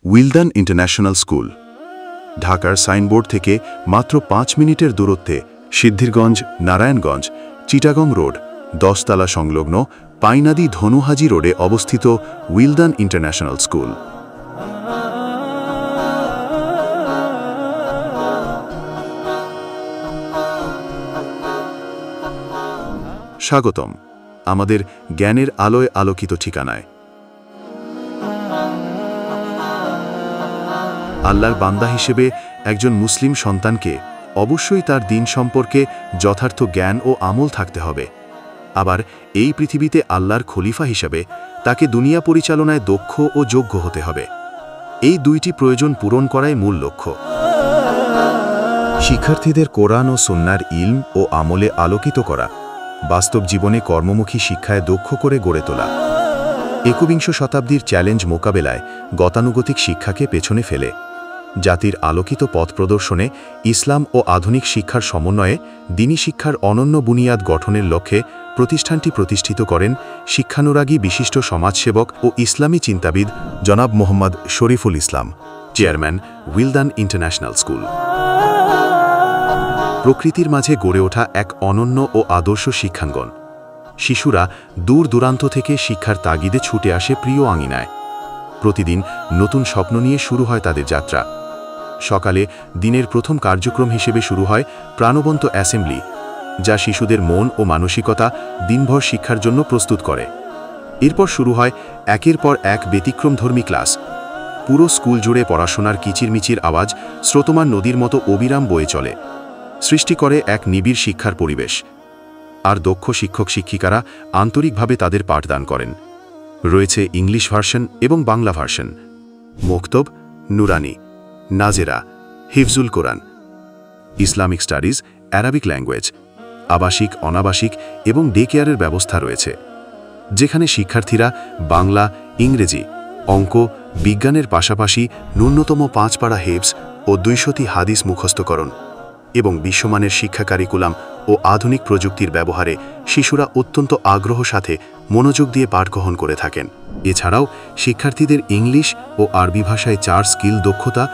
উইলদান international school ঢাকার signboard থেকে মাত্র 5 মিনিটের দূরত্বে সিদ্ধিরগঞ্জ, নারায়ণগঞ্জ, চিটাগং রোড, 10 তলা সংলগ্ন পাইনাদি ধনুহাজি রোডে অবস্থিত উইলদান ইন্টারন্যাশনাল স্কুল। স্বাগতম আমাদের জ্ঞানের আলোয় আলোকিত ঠিকানায়। আল্লাহর বান্দা হিসেবে একজন মুসলিম সন্তানকে অবশ্যই তার দিন সম্পর্কে যথার্থ জ্ঞান ও আমল থাকতে হবে। আবার এই পৃথিবীতে আল্লাহর খলিফা হিসেবে তাকে দুনিয়া পরিচালনায় দক্ষ ও যোগ্য হতে হবে। এই দুইটি প্রয়োজন পূরণ করাই মূল লক্ষ্য। শিক্ষার্থীদের কোরআন ও সুন্নাহর ইলম ও আমলে আলোকিত করা, বাস্তব জীবনে কর্মমুখী শিক্ষায় দক্ষ করে গড়ে তোলা। একবিংশ শতাব্দীর চ্যালেঞ্জ মোকাবেলায় গতানুগতিক শিক্ষাকে পেছনে ফেলে জাতির আলোকিত পথ প্রদর্শনে ইসলাম ও আধুনিক শিক্ষার সমন্বয়ে দ্বীনি শিক্ষার অনন্য বুনিয়াদ গঠনের লক্ষ্যে প্রতিষ্ঠানটি প্রতিষ্ঠিত করেন শিক্ষানুরাগী বিশিষ্ট সমাজসেবক ও ইসলামী চিন্তাবিদ জনাব Mohammad Shariful Islam, chairman, উইলদান international school. প্রকৃতির মাঝে গড়ে ওঠা এক অনন্য ও আদর্শ শিক্ষাঙ্গন। শিশুরা দূর দূরান্ত থেকে শিক্ষার তাগিদে ছুটে আসে প্রিয় আঙিনায়। প্রতিদিন নতুন স্বপ্ন নিয়ে শুরু হয় তাদের যাত্রা। সকালে দিনের প্রথম কার্যক্রম হিসেবে শুরু হয় প্রাণবন্ত অ্যাসেম্বলি, যা শিশুদের মন ও মানসিকতা দিনভর শিক্ষার জন্য প্রস্তুত করে। এরপর শুরু হয় একের পর এক ব্যতিক্রমধর্মী ক্লাস। পুরো স্কুল জুড়ে পড়াশোনার কিচিরমিচির আওয়াজ স্রোতমান নদীর মতো অবিরাম বয়ে চলে, সৃষ্টি করে এক নিবিড় শিক্ষার পরিবেশ। আর দক্ষ শিক্ষক শিক্ষিকারা আন্তরিকভাবে তাদের পাঠদান করেন। রয়েছে ইংলিশ ভার্সন এবং বাংলা ভার্সন, মক্তব, নুরানি, নাজেরা, হিফজুল কোরআন, ইসলামিক স্টাডিজ, অ্যারাবিক ল্যাঙ্গুয়েজ, আবাসিক, অনাবাসিক এবং ডে কেয়ারের ব্যবস্থা রয়েছে, যেখানে শিক্ষার্থীরা বাংলা, ইংরেজি, অঙ্ক, বিজ্ঞানের পাশাপাশি ন্যূনতম 5 পারা হেফজ ও 200টি হাদিস মুখস্থকরণ এবং বিশ্বমানের শিক্ষা কারিকুলাম ও আধুনিক প্রযুক্তির ব্যবহারে শিশুরা অত্যন্ত আগ্রহ সাথে মনোযোগ দিয়ে পাঠ গ্রহণ করে থাকেন। এছাড়াও শিক্ষার্থীদের ইংলিশ ও আরবি ভাষায় 4 স্কিল দক্ষতা,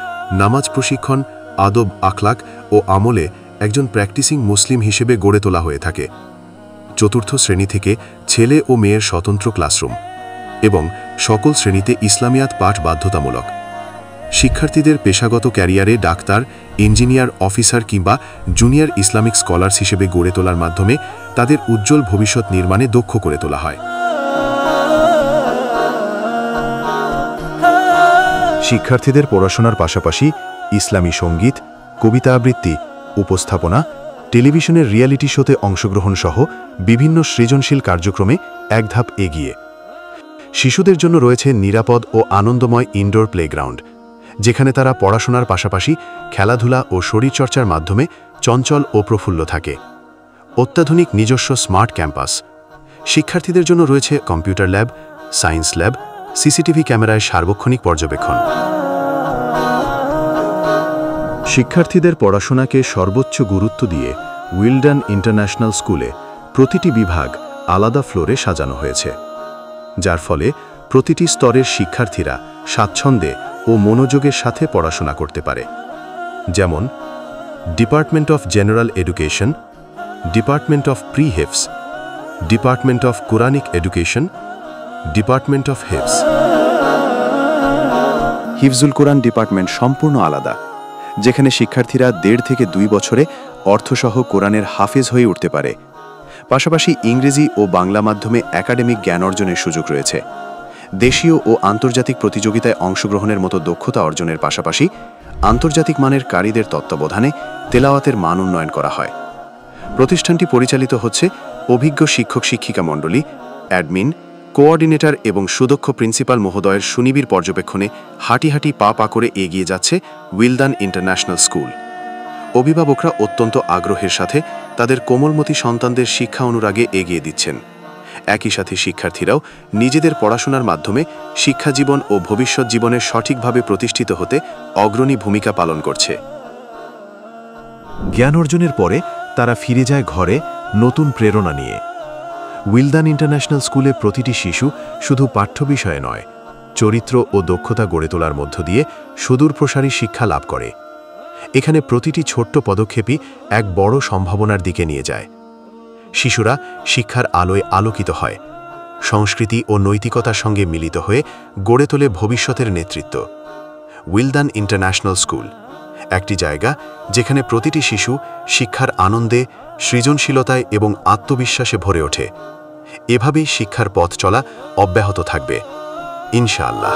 নামাজ প্রশিক্ষণ, আদব, আখলাক ও আমলে একজন প্র্যাকটিসিং মুসলিম হিসেবে গড়ে তোলা হয়ে থাকে। চতুর্থ শ্রেণী থেকে ছেলে ও মেয়ের স্বতন্ত্র ক্লাসরুম এবং সকল শ্রেণীতে ইসলামিয়াত পাঠ বাধ্যতামূলক। শিক্ষার্থীদের পেশাগত ক্যারিয়ারে ডাক্তার, ইঞ্জিনিয়ার, অফিসার কিংবা জুনিয়র ইসলামিক স্কলার্স হিসেবে গড়ে তোলার মাধ্যমে তাদের উজ্জ্বল ভবিষ্যৎ নির্মাণে দক্ষ করে তোলা হয়। শিক্ষার্থীদের পড়াশোনার পাশাপাশি ইসলামী সঙ্গীত, কবিতা আবৃত্তি, উপস্থাপনা, টেলিভিশনের রিয়েলিটি শোতে অংশগ্রহণ সহ বিভিন্ন সৃজনশীল কার্যক্রমে এক ধাপ এগিয়ে। শিশুদের জন্য রয়েছে নিরাপদ ও আনন্দময় ইনডোর প্লেগ্রাউন্ড, যেখানে তারা পড়াশোনার পাশাপাশি খেলাধুলা ও শরীরচর্চার মাধ্যমে চঞ্চল ও প্রফুল্ল থাকে। অত্যাধুনিক নিজস্ব স্মার্ট ক্যাম্পাস। শিক্ষার্থীদের জন্য রয়েছে computer lab, science lab, CCTV ক্যামেরায় সার্বক্ষণিক পর্যবেক্ষণ। শিক্ষার্থীদের পড়াশোনাকে সর্বোচ্চ গুরুত্ব দিয়ে উইলডান ইন্টারন্যাশনাল স্কুলে প্রতিটি বিভাগ আলাদা ফ্লোরে সাজানো হয়েছে, যার ফলে প্রতিটি স্তরের শিক্ষার্থীরা স্বাচ্ছন্দ্যে ও মনোযোগের সাথে পড়াশোনা করতে পারে। যেমন department of general education, department of pre হেফস, department of Quranic education, department of হেফস। হিফজুল কোরআন ডিপার্টমেন্ট সম্পূর্ণ আলাদা, যেখানে শিক্ষার্থীরা 1.5 থেকে 2 বছরে অর্থসহ কোরআনের হাফেজ হয়ে উঠতে পারে। পাশাপাশি ইংরেজি ও বাংলা মাধ্যমে একাডেমিক জ্ঞান অর্জনের সুযোগ রয়েছে। দেশীয় ও আন্তর্জাতিক প্রতিযোগিতায় অংশগ্রহণের মতো দক্ষতা অর্জনের পাশাপাশি আন্তর্জাতিক মানের কারীদের তত্ত্বাবধানে তেলাওয়াতের মান উন্নয়ন করা হয়। প্রতিষ্ঠানটি পরিচালিত হচ্ছে অভিজ্ঞ শিক্ষক শিক্ষিকা মণ্ডলী, অ্যাডমিন, কোঅর্ডিনেটর এবং সুদক্ষ প্রিন্সিপাল মহোদয়ের সুনিবিড় পর্যবেক্ষণে হাঁটি হাঁটি পা পা করে এগিয়ে যাচ্ছে উইলদান ইন্টারন্যাশনাল স্কুল। অভিভাবকরা অত্যন্ত আগ্রহের সাথে তাদের কোমলমতি সন্তানদের শিক্ষা অনুরাগে এগিয়ে দিচ্ছেন। একই সাথে শিক্ষার্থীরাও নিজেদের পড়াশোনার মাধ্যমে শিক্ষাজীবন ও ভবিষ্যৎ জীবনের সঠিকভাবে প্রতিষ্ঠিত হতে অগ্রণী ভূমিকা পালন করছে। জ্ঞান অর্জনের পরে তারা ফিরে যায় ঘরে নতুন প্রেরণা নিয়ে। উইলদান ইন্টারন্যাশনাল স্কুলে প্রতিটি শিশু শুধু পাঠ্য বিষয়ে নয়, চরিত্র ও দক্ষতা গড়ে তোলার মধ্য দিয়ে সুদূরপ্রসারী শিক্ষা লাভ করে। এখানে প্রতিটি ছোট্ট পদক্ষেপই এক বড় সম্ভাবনার দিকে নিয়ে যায়। শিশুরা শিক্ষার আলোয় আলোকিত হয়, সংস্কৃতি ও নৈতিকতার সঙ্গে মিলিত হয়ে গড়ে তোলে ভবিষ্যতের নেতৃত্ব। উইলদান ইন্টারন্যাশনাল স্কুল একটি জায়গা যেখানে প্রতিটি শিশু শিক্ষার আনন্দে, সৃজনশীলতায় এবং আত্মবিশ্বাসে ভরে ওঠে। এভাবেই শিক্ষার পথ চলা অব্যাহত থাকবে, ইনশাআল্লাহ।